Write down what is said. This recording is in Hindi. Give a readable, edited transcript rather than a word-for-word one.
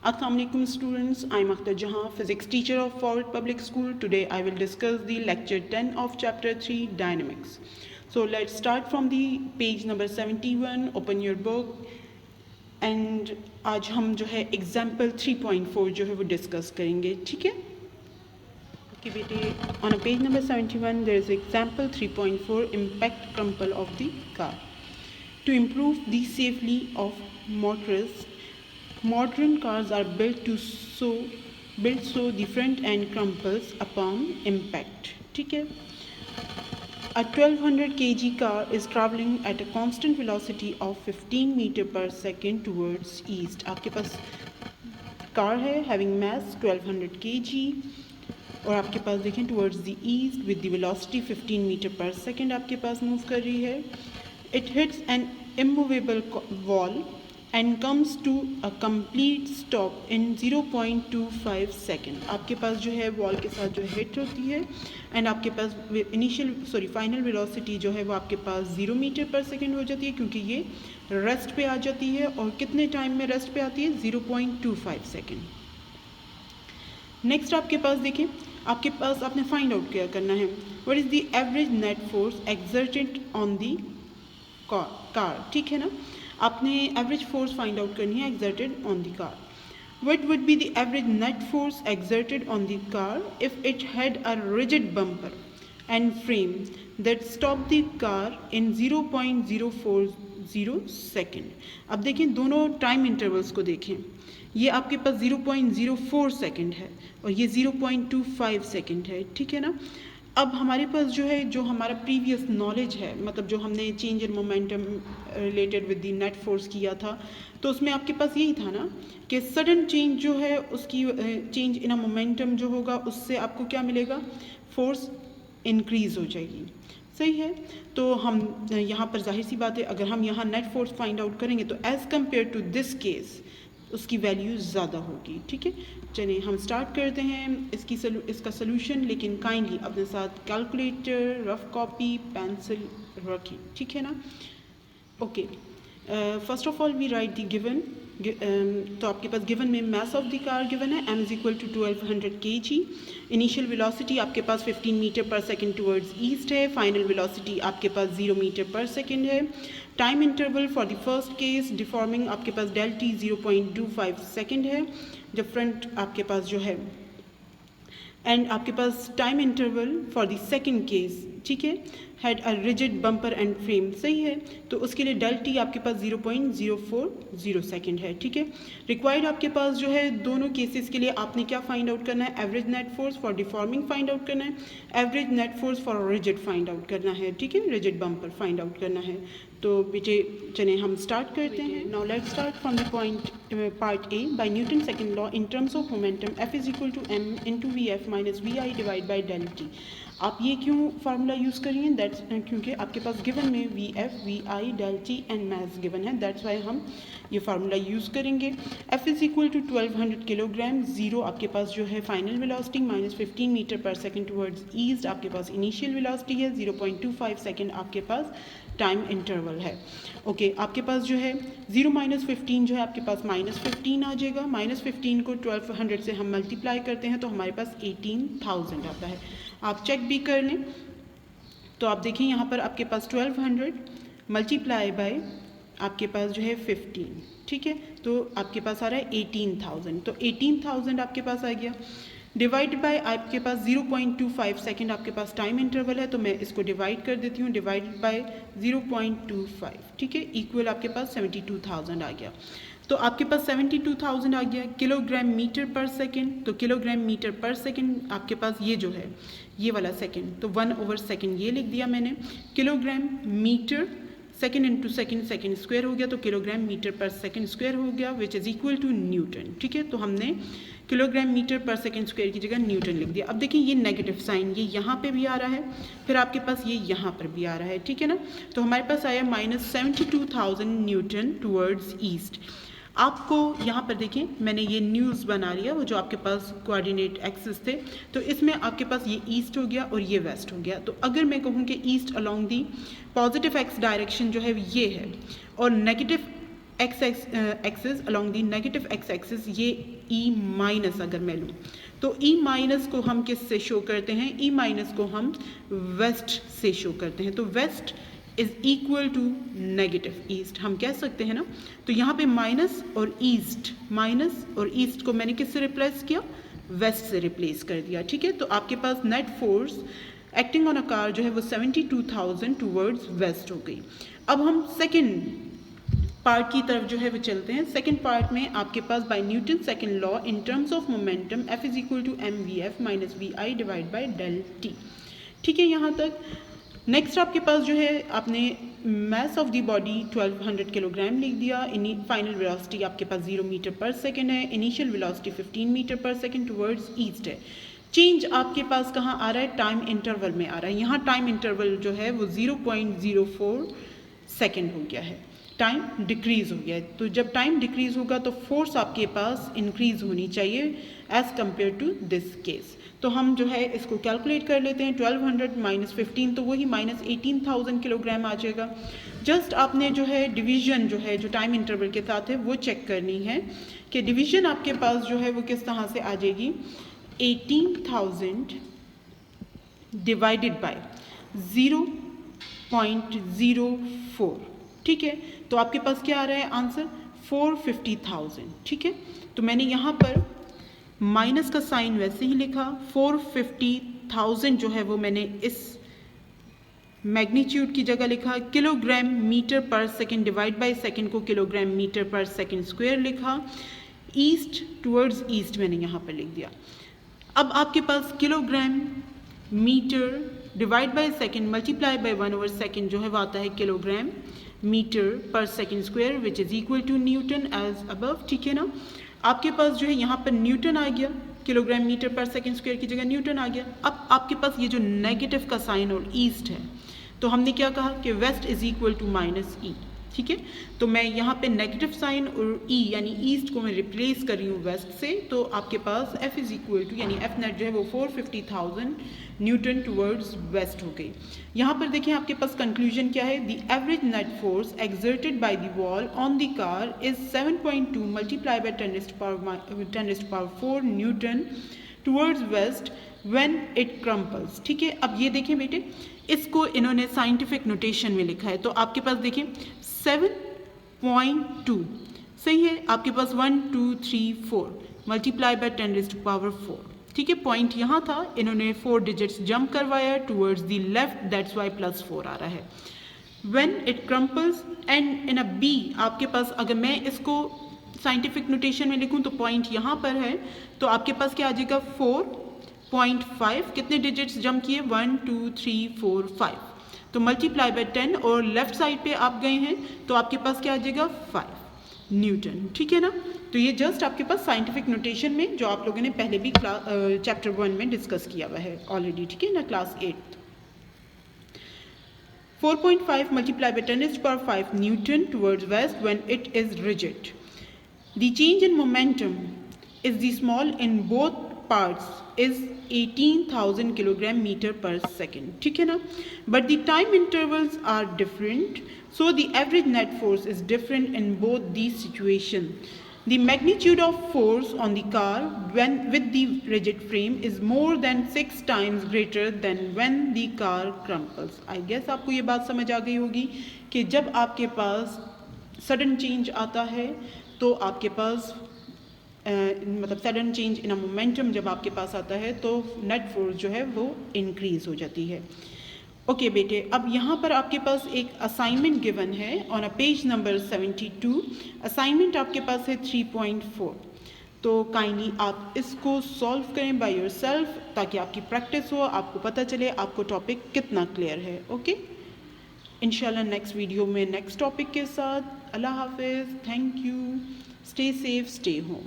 Assalamualaikum students, I am Akhtar Jahan, physics teacher of Forward Public School. Today I will discuss the lecture 10 of chapter 3 dynamics. So let's start from the page number 71. Open your book and आज हम जो है example 3.4 जो है वो discuss करेंगे, ठीक है? Okay बेटे, on page number 71 there is example 3.4 impact crumple of the car. To improve the safety of motorists, modern cars are built so the front end crumples upon impact. ठीक है? A 1200 kg car is traveling at a constant velocity of 15 meter per second towards east. आपके पास कार है having mass 1200 kg और आपके पास देखें towards the east with the velocity 15 meter per second आपके पास move कर रही है. It hits an immovable wall and comes to a complete stop in 0.25 second. आपके पास जो है वॉल के साथ जो हिट होती है एंड आपके पास फाइनल वेलोसिटी जो है वो आपके पास 0 मीटर पर सेकेंड हो जाती है क्योंकि ये रेस्ट पे आ जाती है. और कितने टाइम में रेस्ट पे आती है? 0.25 सेकेंड. नेक्स्ट आपके पास देखें, आपके पास आपने फाइंड आउट क्या करना है. What is the average net force exerted on the car. ठीक है ना, आपने एवरेज फोर्स फाइंड आउट करनी है exerted on the car. What would be the average net force exerted on the car if it had a rigid bumper and frame that stopped the car in 0.040 second. अब देखें दोनों टाइम इंटरवल्स को देखें. ये आपके पास 0.04 सेकेंड है और ये 0.25 सेकेंड है. ठीक है ना. अब हमारे पास जो है जो हमारा प्रीवियस नॉलेज है, मतलब जो हमने change in momentum related with the net force किया था, तो उसमें आपके पास यही था ना कि सडन चेंज जो है उसकी चेंज इन अ मोमेंटम जो होगा उससे आपको क्या मिलेगा? फोर्स इंक्रीज़ हो जाएगी. सही है. तो हम यहाँ पर जाहिर सी बात है अगर हम यहाँ नेट फोर्स फाइंड आउट करेंगे तो as compare to this case उसकी वैल्यू ज़्यादा होगी. ठीक है, चलिए हम स्टार्ट करते हैं इसका सलूशन. लेकिन काइंडली अपने साथ कैलकुलेटर, रफ कॉपी, पेंसिल रखें. ठीक है ना. Okay, first of all we write the given. तो आपके पास गिवन में mass of the car given है m is equal to 1200 kg. Initial velocity आपके पास 15 मीटर पर सेकेंड टूवर्ड्स ईस्ट है. फाइनल वेलोसिटी आपके पास 0 मीटर पर सेकेंड है. Time interval for the first case deforming आपके पास डेल टी 0.25 सेकेंड है. जब फ्रंट आपके पास जो है एंड आपके पास time interval for the second case, ठीक है, had a rigid bumper and frame. सही है. तो उसके लिए डेल टी आपके पास 0.040 सेकेंड है. ठीक है. रिक्वायर्ड आपके पास जो है दोनों केसेस के लिए आपने क्या फाइंड आउट करना है? Average net force for deforming find out करना है, average net force for rigid find out करना है. ठीक है, रिजिड बम्पर फाइंड आउट करना है. तो बेटे चलिए हम स्टार्ट करते हैं. Now let's start from the point part A. By Newton second law in terms of momentum F is equal to m into v F minus we I divide by del t. आप ये क्यों फार्मूला यूज़ करिए? दैट्स क्योंकि आपके पास गिवन में v f, v i, del t and mass given है. दैट्स वाई हम ये फार्मूला यूज़ करेंगे. F is equal to 1200 kilogram. Zero आपके पास जो है फाइनल वेलोसिटी माइनस 15 मीटर पर सेकेंड टूवर्ड्स ईस्ट आपके पास इनिशियल वेलोसिटी है. 0.25 सेकेंड आपके पास टाइम इंटरवल है. ओके, आपके पास जो है 0 माइनस 15 जो है आपके पास माइनस 15 आ जाएगा. माइनस 15 को 1200 से हम मल्टीप्लाई करते हैं तो हमारे पास 18,000 आता है. आप चेक भी कर लें. तो आप देखें यहाँ पर आपके पास 1200 मल्टीप्लाई बाय आपके पास जो है 15. ठीक है, तो आपके पास आ रहा है 18,000. तो 18,000 आपके पास आ गया. डिवाइड बाय आपके पास 0.25 सेकेंड आपके पास टाइम इंटरवल है. तो मैं इसको डिवाइड कर देती हूँ. Divide by 0.25. ठीक है, इक्वल आपके पास 72,000 आ गया. तो आपके पास 72,000 आ गया. किलोग्राम मीटर पर सेकेंड, तो किलोग्राम मीटर पर सेकेंड आपके पास ये जो है ये वाला सेकेंड, तो 1/सेकेंड ये लिख दिया मैंने. Kilogram metre second into second, second square हो गया तो किलोग्राम मीटर पर सेकेंड स्क्वायर हो गया which is equal to newton. ठीक है, तो हमने किलोग्राम मीटर पर सेकेंड स्क्वायर की जगह न्यूटन लिख दिया. अब देखिए ये नेगेटिव साइन ये यहाँ पे भी आ रहा है, फिर आपके पास ये यहाँ पर भी आ रहा है. ठीक है ना. तो हमारे पास आया माइनस 72,000 न्यूटन टूवर्ड्स ईस्ट. आपको यहाँ पर देखें मैंने ये न्यूज़ बना लिया, वो जो आपके पास कोऑर्डिनेट एक्सिस थे, तो इसमें आपके पास ये ईस्ट हो गया और ये वेस्ट हो गया. तो अगर मैं कहूँ कि east along the positive x direction जो है ये है और negative x axis along the negative x axis, ये ई माइनस अगर मैं लूँ तो ई माइनस को हम किस से शो करते हैं, ई माइनस को हम वेस्ट से शो करते हैं। तो west is equal to negative east, हम कह सकते हैं ना। तो यहाँ पे माइनस और ईस्ट को मैंने किससे रिप्लेस किया, वेस्ट से रिप्लेस कर दिया, ठीक है। तो आपके पास net force acting on a car जो है वो 72,000 टूवर्ड्स वेस्ट हो गई। अब हम सेकेंड पार्ट की तरफ जो है वो चलते हैं। सेकेंड पार्ट में आपके पास by Newton second law in terms of momentum F is equal to M V F minus we I divide by del T, ठीक है यहाँ तक। नेक्स्ट आपके पास जो है आपने मास ऑफ द बॉडी 1200 किलोग्राम लिख दिया। फाइनल वेलोसिटी आपके पास 0 मीटर पर सेकेंड है, इनिशियल वेलोसिटी 15 मीटर पर सेकेंड टुवर्ड्स ईस्ट है। चेंज आपके पास कहाँ आ रहा है, टाइम इंटरवल में आ रहा है। यहाँ टाइम इंटरवल जो है वो 0.04 सेकेंड हो गया है, टाइम डिक्रीज हो गया है। तो जब टाइम डिक्रीज होगा तो फोर्स आपके पास इंक्रीज होनी चाहिए as compare to this case. तो हम जो है इसको कैलकुलेट कर लेते हैं। 1200 माइनस 15 तो वही माइनस 18,000 किलोग्राम आ जाएगा। जस्ट आपने जो है डिवीजन जो है जो टाइम इंटरवल के साथ है वो चेक करनी है कि डिवीजन आपके पास जो है वो किस तरह से आ जाएगी। 18,000 डिवाइडेड बाय 0.04, ठीक है। तो आपके पास क्या आ रहा है आंसर 450,000, ठीक है। तो मैंने यहाँ पर माइनस का साइन वैसे ही लिखा, 450,000 जो है वो मैंने इस मैग्नीट्यूड की जगह लिखा, किलोग्राम मीटर पर सेकेंड डिवाइड बाय सेकेंड को किलोग्राम मीटर पर सेकेंड स्क्वायर लिखा, ईस्ट टुवर्ड्स ईस्ट मैंने यहाँ पर लिख दिया। अब आपके पास kilogram metre divide by second multiply by 1/सेकेंड जो है वो आता है किलोग्राम मीटर पर second square which is equal to newton as above, ठीक है ना। आपके पास जो है यहाँ पर न्यूटन आ गया, किलोग्राम मीटर पर सेकेंड स्क्वायर की जगह न्यूटन आ गया। अब आपके पास ये जो नेगेटिव का साइन और ईस्ट है तो हमने क्या कहा कि west is equal to minus E, ठीक है। तो मैं यहाँ पे नेगेटिव साइन और ई यानी ईस्ट को मैं रिप्लेस कर रही हूँ वेस्ट से। तो आपके पास F इज इक्वल टू यानी F नेट जो है वो 450,000 न्यूटन टुवर्ड्स वेस्ट हो गई। यहाँ पर देखिए आपके पास कंक्लूजन क्या है, the average net force exerted by the wall on the car is 7.2 multiply by 10⁻⁴ newton towards west when it crumples, ठीक है। अब ये देखें बेटे, इसको इन्होंने साइंटिफिक नोटेशन में लिखा है। तो आपके पास देखिए 7.2 सही है, आपके पास 1 2 3 4 मल्टीप्लाई बाय 10⁻⁴, ठीक है। पॉइंट यहाँ था, इन्होंने 4 डिजिट्स जंप करवाया towards the left, that's Y +4 आ रहा है। When it crumples and in a B, आपके पास अगर मैं इसको साइंटिफिक नोटेशन में लिखूँ तो पॉइंट यहाँ पर है, तो आपके पास क्या आ जाएगा 4.5, कितने डिजिट्स जंप किए 1 2 3 4 5, तो मल्टीप्लाई बाय 10 और लेफ्ट साइड पे आप गए हैं तो आपके पास क्या आ जाएगा 5 न्यूटन, ठीक है ना। तो ये जस्ट आपके पास साइंटिफिक नोटेशन में जो आप लोगों ने पहले भी चैप्टर 1 में डिस्कस किया हुआ है ऑलरेडी, ठीक है ना, class 8। 4.5 multiply by 10⁵ Newton towards west when it is rigid. The change in momentum is the small in both parts is 18,000 kilogram meter per second, ठीक है ना। But the time intervals are different, so the average net force is different in both these situations. The magnitude of force on the car when with the rigid frame is more than 6 times greater than when the car crumples. I guess आपको ये बात समझ आ गई होगी कि जब आपके पास sudden change आता है तो आपके पास मतलब sudden change in a momentum जब आपके पास आता है तो नेट फोर्स जो है वो इंक्रीज हो जाती है। ओके बेटे, अब यहाँ पर आपके पास एक असाइनमेंट गिवन है on a page number 72। Assignment आपके पास है 3.4, तो काइंडली आप इसको सॉल्व करें बाय योरसेल्फ ताकि आपकी प्रैक्टिस हो, आपको पता चले आपको टॉपिक कितना क्लियर है। ओके, इंशाल्लाह नेक्स्ट वीडियो में नेक्स्ट टॉपिक के साथ। अल्लाह हाफिज़, thank you, stay safe, stay home.